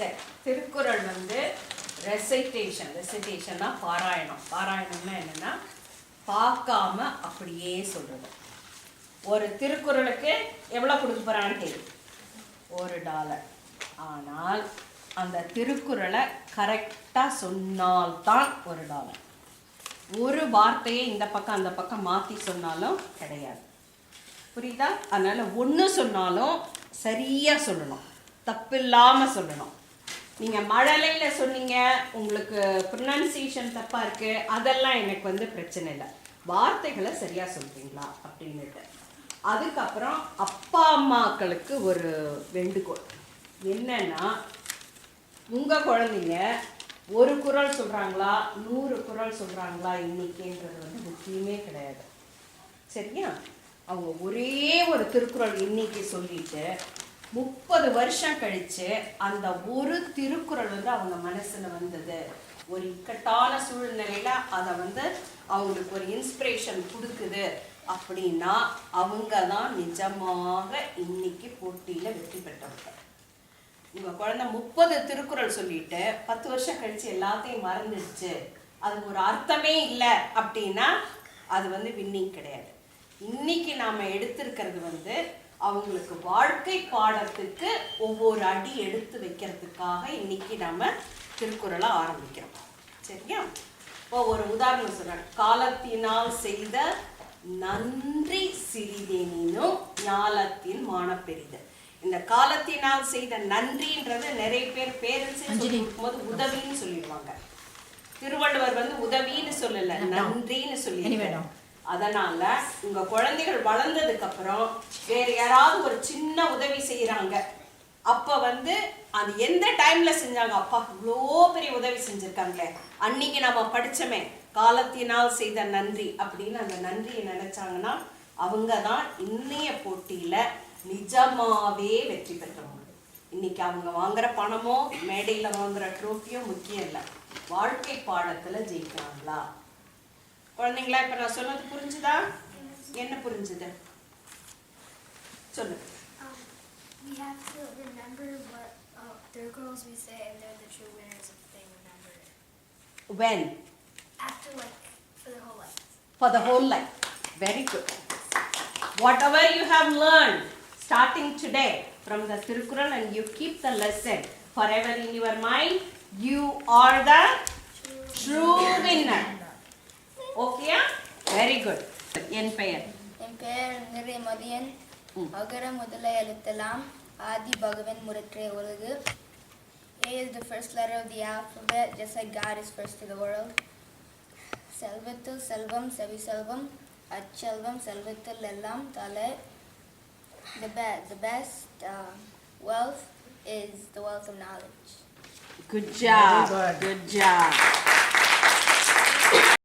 சரி, திருக்குறள் வந்து ரெசிட்டேஷன்னா பாராயணம்னா என்னன்னா பார்க்காம அப்படியே சொல்றது. ஒரு திருக்குறளுக்கு எவ்வளோ கொடுக்க போறான்னு தெரியும், $1. ஆனால் அந்த திருக்குறளை கரெக்டாக சொன்னால்தான் $1. ஒரு வார்த்தையை இந்த பக்கம் அந்த பக்கம் மாற்றி சொன்னாலும் கிடையாது. புரியுதா? அதனால் ஒன்று சொன்னாலும் சரியாக சொல்லணும், தப்பில்லாமல் சொல்லணும். நீங்கள் மழலையில் சொன்னீங்க, உங்களுக்கு ப்ரொனன்சியேஷன் தப்பாக இருக்குது, அதெல்லாம் எனக்கு வந்து பிரச்சனை இல்லை. வார்த்தைகளை சரியாக சொல்கிறீங்களா அப்படின்னுட்டு. அதுக்கப்புறம் அப்பா அம்மாக்களுக்கு ஒரு வேண்டுகோள் என்னன்னா, உங்கள் குழந்தைங்க ஒரு குறள் சொல்கிறாங்களா 100 குறள் சொல்கிறாங்களா இன்னைக்குன்றது வந்து முக்கியமே கிடையாது. சரியா? அவங்க ஒரே ஒரு திருக்குறள் இன்னைக்கு சொல்லிட்டு 30 வருஷம் கழித்து அந்த ஒரு திருக்குறள் வந்து அவங்க மனசில் வந்தது, ஒரு இக்கட்டான சூழ்நிலையில் அதை வந்து அவங்களுக்கு ஒரு இன்ஸ்பிரேஷன் கொடுக்குது அப்படின்னா அவங்க தான் நிஜமாக இன்னைக்கு போட்டியில் வெற்றி பெற்றவங்க. உங்கள் குழந்தை 30 திருக்குறள் சொல்லிட்டு 10 வருஷம் கழித்து எல்லாத்தையும் மறந்துடுச்சு, அதுக்கு ஒரு அர்த்தமே இல்லை அப்படின்னா அது வந்து வின்னிங் கிடையாது. இன்னைக்கு நாம் எடுத்திருக்கிறது வந்து அவங்களுக்கு வாழ்க்கை பாடத்துக்கு ஒவ்வொரு அடி எடுத்து வைக்கிறதுக்காக இன்னைக்கு நாம் திருக்குறளை ஆரம்பிக்கிறோம். சரியா? இப்போ ஒரு உதாரணம் சொல்கிறேன். காலத்தினால் செய்த நன்றி சிறிதெனினும் ஞாலத்தின் மானப்பெரிது. இந்த காலத்தினால் செய்த நன்றின்றது நிறைய பேர் பேரண்ட்ஸ் சொல்லும்போது உதவின்னு சொல்லிடுவாங்க. திருவள்ளுவர் வந்து உதவின்னு சொல்லலை, நன்றின்னு சொல்லி. அதனால உங்க குழந்தைகள் வளர்ந்ததுக்கு அப்புறம் வேற யாராவது ஒரு சின்ன உதவி செய்யறாங்க, அப்ப வந்து அது எந்த டைம்ல செஞ்சாங்க, அப்பா இவ்வளோ பெரிய உதவி செஞ்சிருக்காங்களே, அன்னைக்கு நம்ம படிச்சோமே காலத்தினால் செய்த நன்றி அப்படின்னு அந்த நன்றியை நினைச்சாங்கன்னா அவங்க தான் இன்னைய போட்டியில நிஜமாவே வெற்றி பெற்றவங்க. இன்னைக்கு அவங்க வாங்குற பணமோ மேடையில வாங்குற ட்ரோஃபியோ முக்கியம் இல்லை, வாழ்க்கை பாடத்துல ஜெயிக்கிறாங்களா? குழந்தைங்களா இப்ப நான் சொன்னது புரிஞ்சுதா? என்ன புரிஞ்சுது சொல்லு. We have to remember what Third we say, and they're the true winners if they remember it. When? After, like, for the whole life. For the whole life. Very good. Whatever you have learned starting today from the Tirukkural, and you keep the lesson forever in your mind, you are the true winner. Okay? Very good. என் பெயர் நிறை மதியன். அகர முதல எழுத்தெல்லாம் ஆதி பகவன் முரற்றே உலகு. A is the first letter of the alphabet, just like God is first to the world. செல்வத்தில் செல்வம் செவி செல்வம் அச்செல்வம் செல்வத்தில் எல்லாம் தலை. The best wealth is the wealth of knowledge. Good job. Good job.